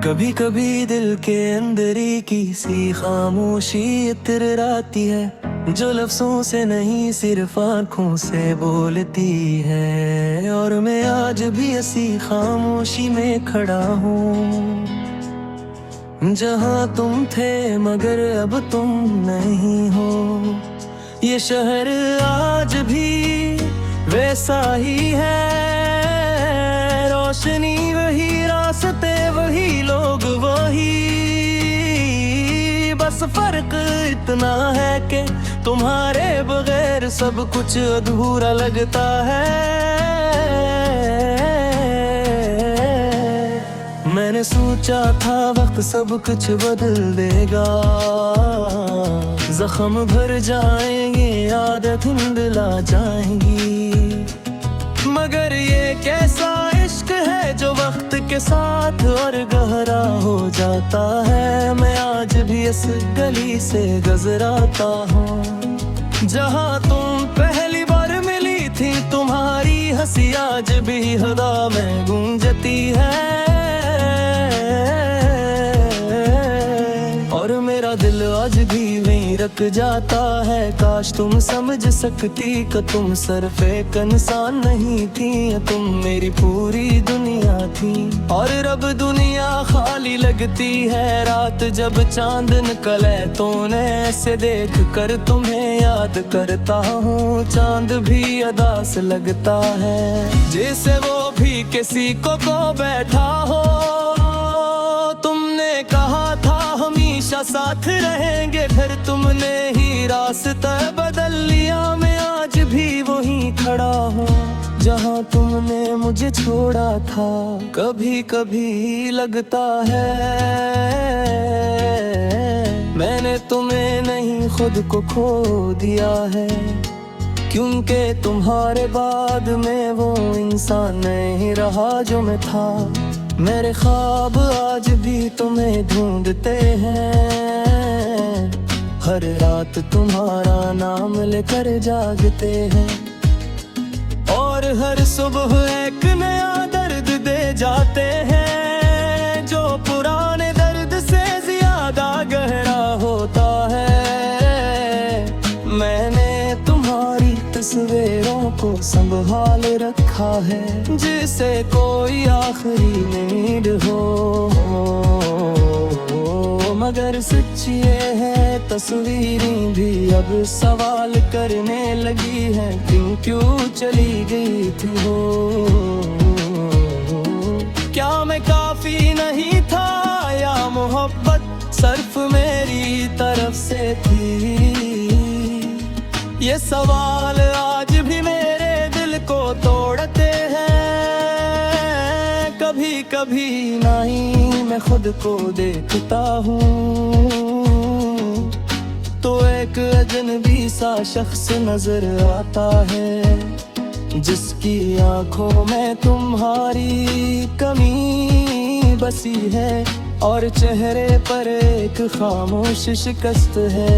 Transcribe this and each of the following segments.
कभी कभी दिल के अंदर ही किसी खामोशी इतराती है, जो लफ्जों से नहीं सिर्फ आंखों से बोलती है। और मैं आज भी ऐसी खामोशी में खड़ा हूँ, जहाँ तुम थे मगर अब तुम नहीं हो। ये शहर आज भी वैसा ही है, रोशनी वही, रास्ते वही, लोग वही। बस फर्क इतना है कि तुम्हारे बगैर सब कुछ अधूरा लगता है। मैंने सोचा था वक्त सब कुछ बदल देगा, जख्म भर जाएंगे, आदत धुंधला जाएंगी। मगर ये कैसा इश्क है जो वक्त के साथ और गहरा हो जाता है। मैं आज भी इस गली से गुजरता हूँ, जहाँ तुम पहली बार मिली थी। तुम्हारी हंसी आज भी हवा में गूंजती है, और मेरा दिल आज भी वहीं रख जाता है। काश तुम समझ सकती कि तुम सिर्फ एक इंसान नहीं थी, तुम मेरी पूरी दुनिया थी। और रब दुनिया खाली लगती है रात जब चांद निकले, तो ऐसे देख कर तुम्हें याद करता हूँ। चांद भी अदास लगता है, जैसे वो भी किसी को बैठा हो। तुमने कहा था हमेशा साथ रहेंगे, फिर तुमने ही रास्ता बदल लिया। मैं आज भी वहीं खड़ा हूँ, जहाँ तुमने मुझे छोड़ा था। कभी कभी लगता है मैंने तुम्हें नहीं खुद को खो दिया है, क्योंकि तुम्हारे बाद में वो इंसान नहीं रहा जो मैं था। मेरे ख्वाब आज भी तुम्हें ढूंढते हैं, हर रात तुम्हारा नाम लेकर जागते हैं। और हर सुबह एक नया दर्द दे जाते हैं, जो पुराने दर्द से ज्यादा गहरा होता है। मैंने तुम्हारी तस्वीरों को संभाल रखा है, जिसे कोई आखिरी नीड हो। मगर सच ये है तस्वीरें भी अब सवाल करने लगी है, क्यों चली गई थी वो। क्या मैं काफी नहीं था, या मोहब्बत सिर्फ मेरी तरफ से थी। ये सवाल आज भी मेरे दिल को तोड़ते हैं। कभी कभी नहीं मैं खुद को देखता हूँ, तो एक अजनबी सा शख्स नजर आता है, जिसकी आंखों में तुम्हारी कमी बसी है, और चेहरे पर एक खामोश शिकस्त है।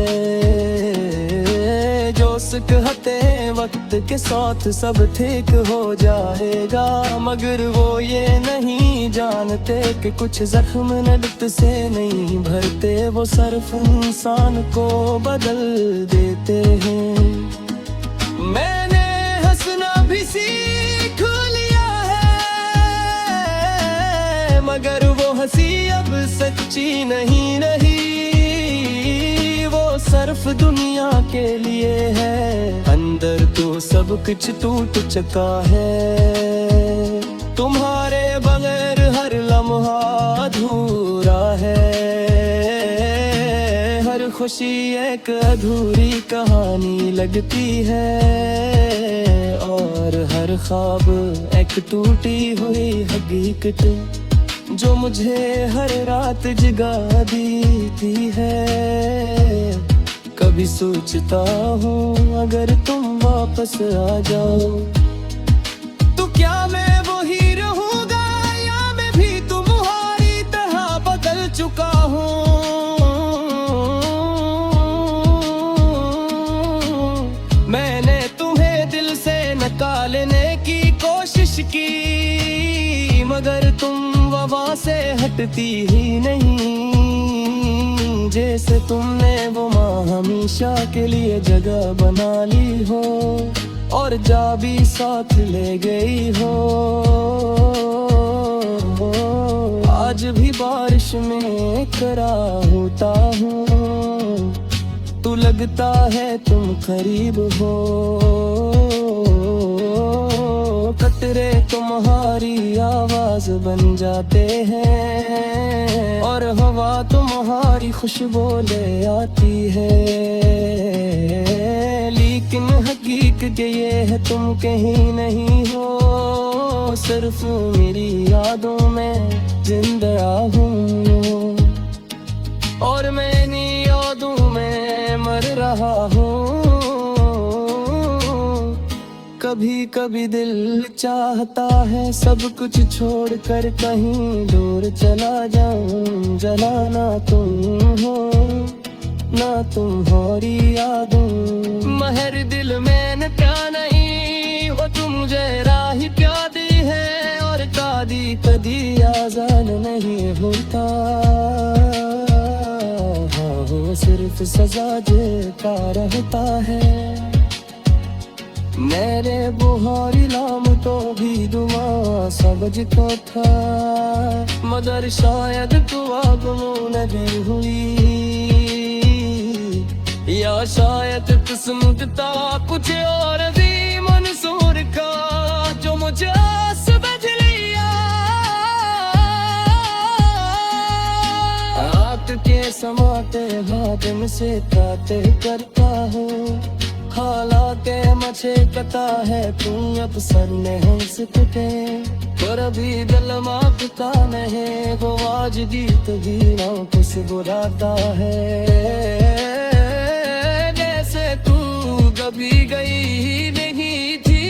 जो कहते वक्त के साथ सब ठीक हो जाएगा, मगर वो ये नहीं जानते कि कुछ जख्म नफ़्स से नहीं भरते, वो सिर्फ इंसान को बदल देते हैं। मैंने हंसना भी सीख लिया है, मगर वो हंसी अब सच्ची नहीं रही। वो सिर्फ दुनिया के लिए है, अंदर तो सब कुछ टूट चुका है। तुम्हारे बगैर हर लम्हा अधूरा है, हर खुशी एक अधूरी कहानी लगती है, और हर ख्वाब एक टूटी हुई हकीकत, जो मुझे हर रात जगा देती है। कभी सोचता हूँ अगर तुम वापस आ जाओ, तो क्या मैं वही रहूँगा, या मैं भी तुम्हारी तरह बदल चुका हूँ। मैंने तुम्हें दिल से निकालने की कोशिश की, मगर तुम वफा से हटती ही नहीं। जैसे तुमने वो माँ हमेशा के लिए जगह बना ली हो और जा भी साथ ले गई हो। आज भी बारिश में खड़ा होता हूँ, तू लगता है तुम करीब हो। कतरे तुम्हारी आवाज बन जाते हैं और हवा तुम्हारी खुशबू ले आती है। लेकिन हकीकत ये है तुम कहीं नहीं हो, सिर्फ मेरी यादों में जिंदा हूँ और मैं इन्हीं यादों में मर रहा हूँ। कभी कभी दिल चाहता है सब कुछ छोड़कर कहीं दूर चला जाऊं। जलाना तुम हो ना तुम्हारी यादों, महर दिल मैंने प्या नहीं हो, तुम मुझे राह प्या दी है और कदी कदी आजान नहीं होता। हाँ वो सिर्फ सजा देता रहता है। मेरे बुहारी लाम तो भी दुआ समझ को था, मगर शायद दुआ गुमून भी हुई, या शायद किस्मत था कुछ और भी मंसूर का जो मुझे समझ लिया। रात के समाते हाथ में से ताते करता हूँ, हालांकि मुझे पता है तुम अक्सर नहीं सकते, पर अभी दिल मांगता नहीं वो आज गीत गिरा कुछ बुलाता है। जैसे तू कभी गई नहीं थी,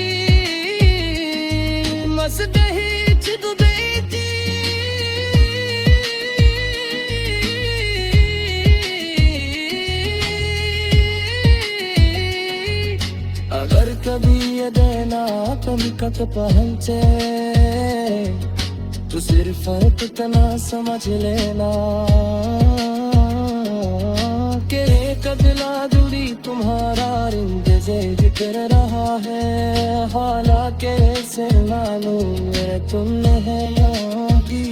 मस्त ही चिद गई थी। अगर कभी ये देना तुम कत पहुंचे तो सिर्फ फर्क इतना समझ लेना कि कदला दूरी तुम्हारा रिंद से जिक्र रहा है। हालांकि से मालूम है तुमने है यहाँ की,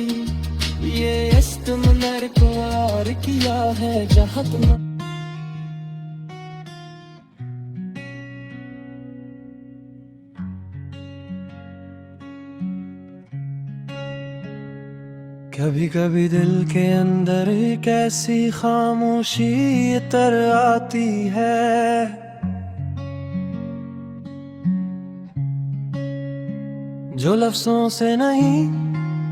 ये इश्क मेरे को यार किया है जहाँ तुम। कभी कभी दिल के अंदर एक ऐसी खामोशी तर आती है, जो लफ्जों से नहीं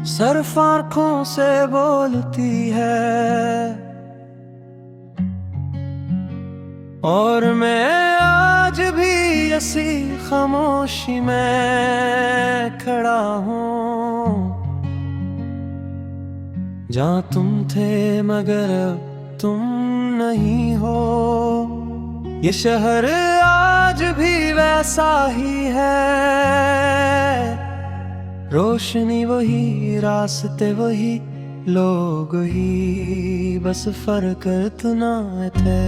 सिर्फ आँखों से बोलती है। और मैं आज भी ऐसी खामोशी में खड़ा हूँ जहाँ तुम थे मगर तुम नहीं हो। ये शहर आज भी वैसा ही है, रोशनी वही रास्ते वही लोग ही, बस फर्क इतना थे।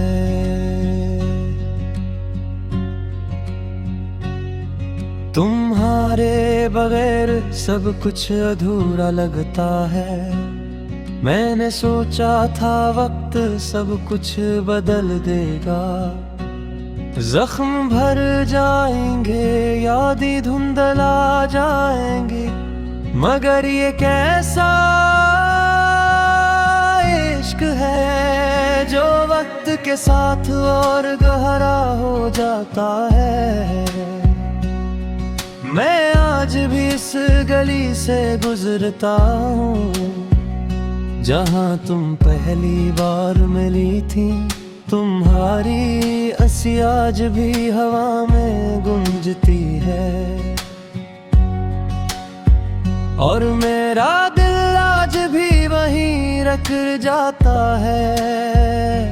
तुम्हारे बगैर सब कुछ अधूरा लगता है। मैंने सोचा था वक्त सब कुछ बदल देगा, जख्म भर जाएंगे यादें धुंधला जाएंगे, मगर ये कैसा इश्क है जो वक्त के साथ और गहरा हो जाता है। मैं आज भी इस गली से गुजरता हूँ जहाँ तुम पहली बार मिली थी। तुम्हारी हंसी आज भी हवा में गूंजती है और मेरा दिल आज भी वहीं रख जाता है।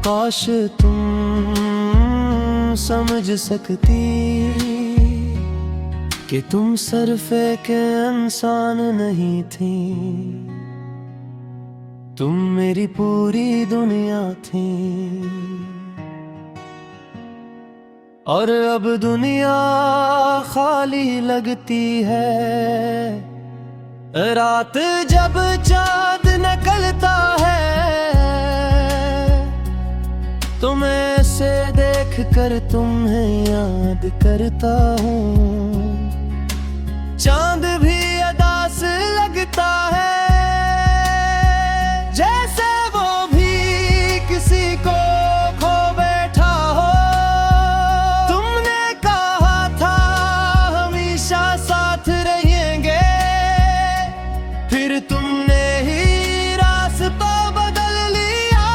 काश तुम समझ सकती कि तुम सरफे के इंसान नहीं थी, तुम मेरी पूरी दुनिया थी। और अब दुनिया खाली लगती है, रात जब चाँद निकलता है, तुम्हें से देख कर तुम्हें याद करता हूँ। चाँद भी अदास लगता है, जैसे वो भी किसी को खो बैठा हो। तुमने कहा था हमेशा साथ रहेंगे, फिर तुमने ही रास्ता बदल लिया।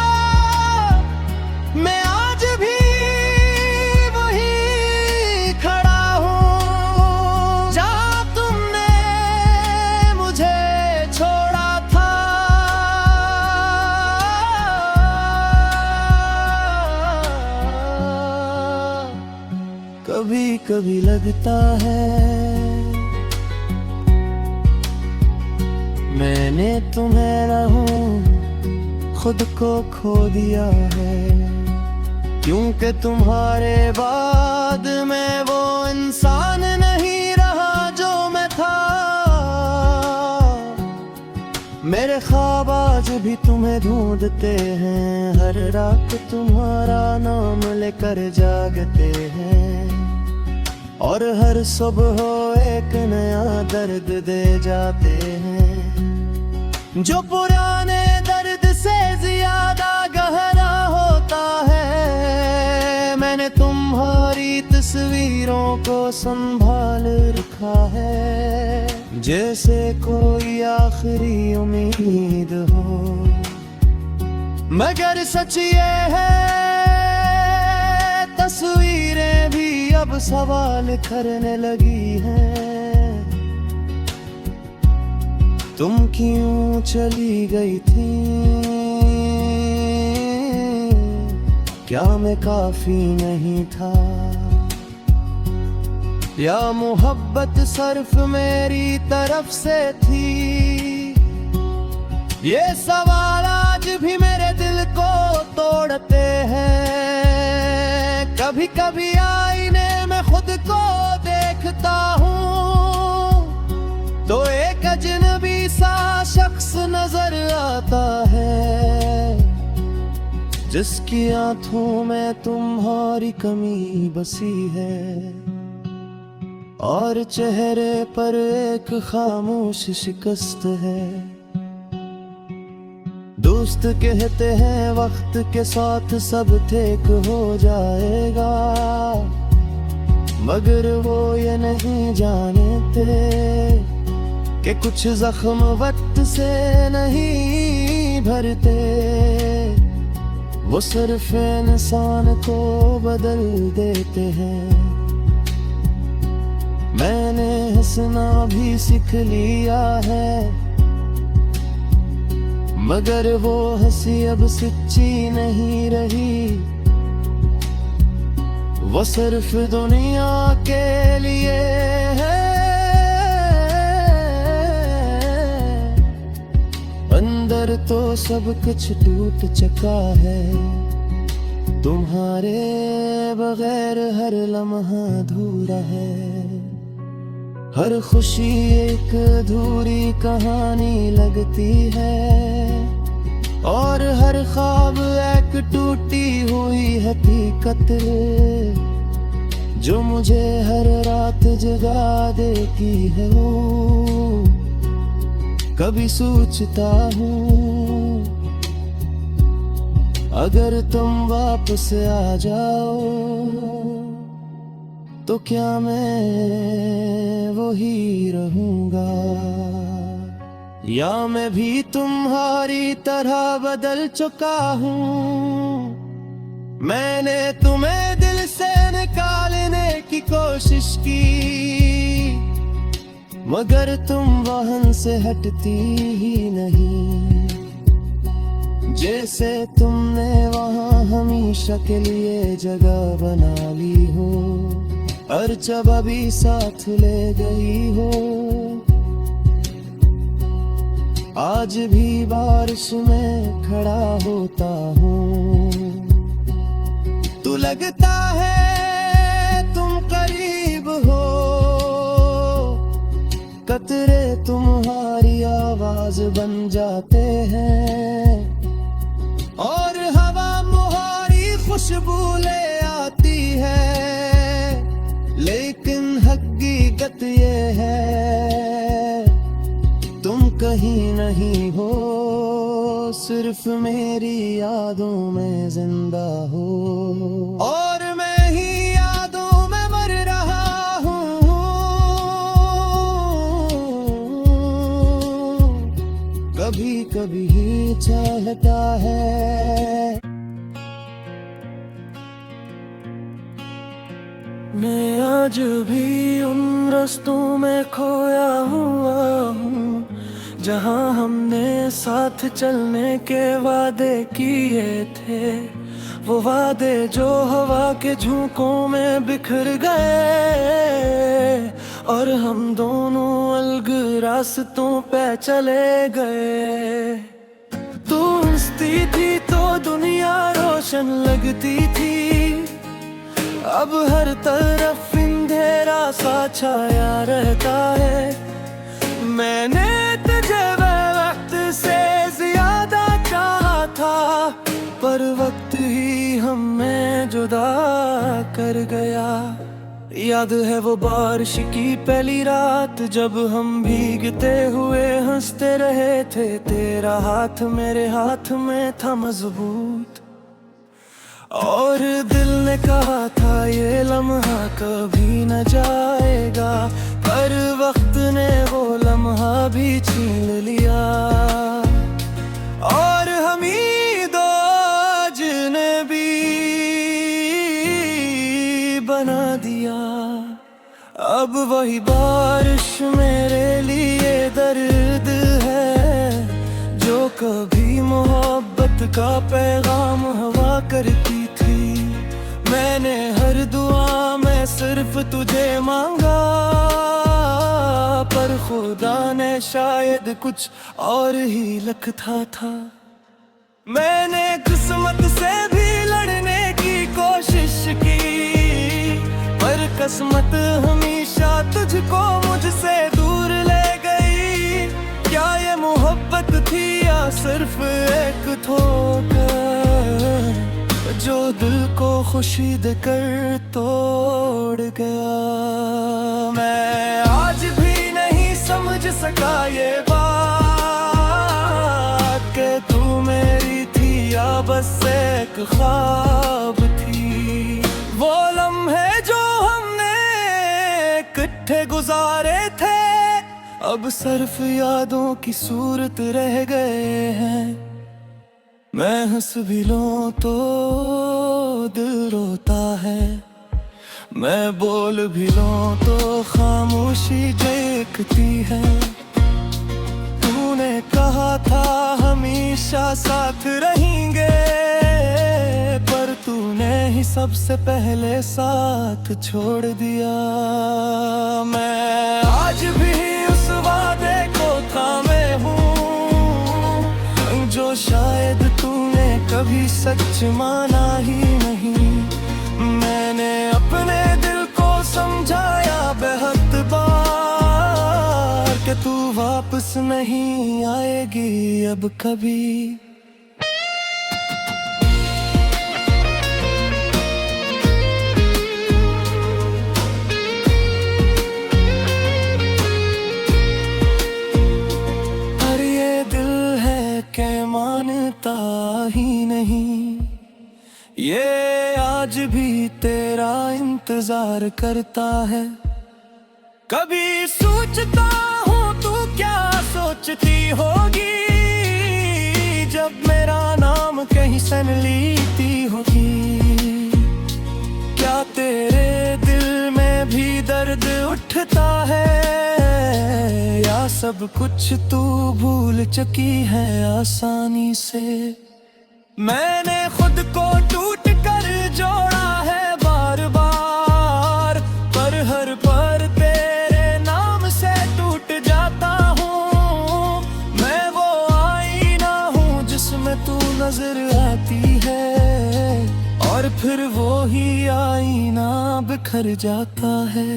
मैं आज भी वही खड़ा हूँ जहाँ तुमने मुझे छोड़ा था। कभी कभी लगता है मैंने तुम्हें न हूँ खुद को खो दिया है, क्योंकि तुम्हारे बाद मैं वो इंसान नहीं रहा जो मैं था। मेरे ख्वाब आज भी तुम्हें ढूंढते हैं, हर रात तुम्हारा नाम लेकर जागते हैं, और हर सुबह एक नया दर्द दे जाते हैं, जो पुराने दर्द से ज्यादा गहरा होता है। मैंने तुम्हारी तस्वीरों को संभाल रखा है, जैसे कोई आखिरी उम्मीद हो। मगर सच ये है तस्वीरें भी अब सवाल करने लगी हैं, तुम क्यों चली गई थी? क्या मैं काफी नहीं था, या मोहब्बत सिर्फ मेरी तरफ से थी? ये सवाल आज भी मेरे दिल को तोड़ते हैं। कभी कभी आईने में खुद को देखता हूँ, तो एक अजनबी सा शख्स नजर आता है, जिसकी आंखों में तुम्हारी कमी बसी है, और चेहरे पर एक खामोश शिकस्त है। दोस्त कहते हैं वक्त के साथ सब ठीक हो जाएगा, मगर वो ये नहीं जानते कि कुछ जख्म वक्त से नहीं भरते, वो सिर्फ इंसान को बदल देते हैं। मैंने हंसना भी सीख लिया है, मगर वो हंसी अब सच्ची नहीं रही, वो सिर्फ दुनिया के लिए है। अंदर तो सब कुछ टूट चुका है, तुम्हारे बगैर हर लम्हा अधूरा है। हर खुशी एक अधूरी कहानी लगती है, और हर ख्वाब एक टूटी हुई हकीकत, जो मुझे हर रात जगा देती है। वो कभी सोचता हूँ अगर तुम वापस आ जाओ, तो क्या मैं वही रहूंगा, या मैं भी तुम्हारी तरह बदल चुका हूँ। मैंने तुम्हें दिल से निकालने की कोशिश की, मगर तुम वाहन से हटती ही नहीं। जैसे तुमने वहाँ हमेशा के लिए जगह बना ली हो, और जब अभी साथ ले गई हो, आज भी बारिश में खड़ा होता हूँ। तू लगता है तुम करीब हो, कतरे तुम्हारी आवाज बन जाते हैं, और हवा मुहारी खुशबू ले आती है। लेकिन हकीकत ये है तुम कहीं नहीं हो, सिर्फ मेरी यादों में जिंदा हो, और मैं ही यादों में मर रहा हूँ। कभी कभी ही चाहता है मैं आज भी उन रास्तों में खोया हुआ हूँ, जहाँ हमने साथ चलने के वादे किए थे। वो वादे जो हवा के झोंकों में बिखर गए, और हम दोनों अलग रास्तों पे चले गए। तू हंसती थी तो दुनिया रोशन लगती थी, अब हर तरफ अंधेरा सा छाया रहता है। मैंने तुझे वक्त से ज्यादा चाहा था, पर वक्त ही हमें जुदा कर गया। याद है वो बारिश की पहली रात, जब हम भीगते हुए हंसते रहे थे। तेरा हाथ मेरे हाथ में था मजबूत, और दिल ने कहा था ये लम्हा कभी न जाएगा, पर वक्त ने वो लम्हा भी छीन लिया, और हम ही दो अजनबी बना दिया। अब वही बारिश मेरे लिए दर्द है, जो कभी मोहब्बत का पैगाम हवा करती थी। मैंने हर दुआ में सिर्फ तुझे मांगा, पर खुदा ने शायद कुछ और ही लिखा था। मैंने किस्मत से भी लड़ने की कोशिश की, पर किस्मत हमेशा तुझको मुझसे दूर ले गई। क्या ये मोहब्बत थी या सिर्फ एक ठोकर, जो दिल को खुशी देकर तोड़ गया। मैं आज भी नहीं समझ सका ये बात, कि तू मेरी थी या बस एक ख्वाब थी। वो लम्हे जो हमने इकट्ठे गुजारे थे, अब सिर्फ यादों की सूरत रह गए हैं। मैं हंस भी लूं तो दिल रोता है, मैं बोल भी लूं तो खामोशी देखती है। तूने कहा था हमेशा साथ रहेंगे, पर तूने ही सबसे पहले साथ छोड़ दिया। मैं आज भी उस वादे को थामे हूँ, जो शायद तूने कभी सच माना ही नहीं। मैंने अपने दिल को समझाया बेहद बार, कि तू वापस नहीं आएगी अब कभी। मानता ही नहीं, ये आज भी तेरा इंतजार करता है। कभी सोचता हूँ तू क्या सोचती होगी, जब मेरा नाम कहीं सन लेती होगी। क्या तेरे दिल में भी दर्द उठता है, या सब कुछ तू भूल चुकी है आसानी से। मैंने खुद को टूट कर जोड़ा है बार बार, पर फिर वो ही आईना बिखर जाता है।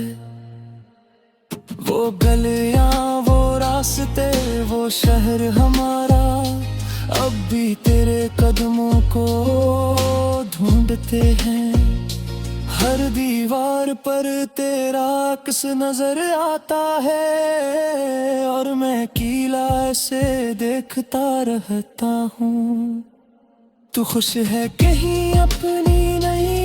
वो गलियां, वो रास्ते, वो शहर हमारा अब भी तेरे कदमों को ढूंढते हैं। हर दीवार पर तेरा अक्स नजर आता है और मैं कीला ऐसे देखता रहता हूँ। तू खुश है कहीं अपनी नहीं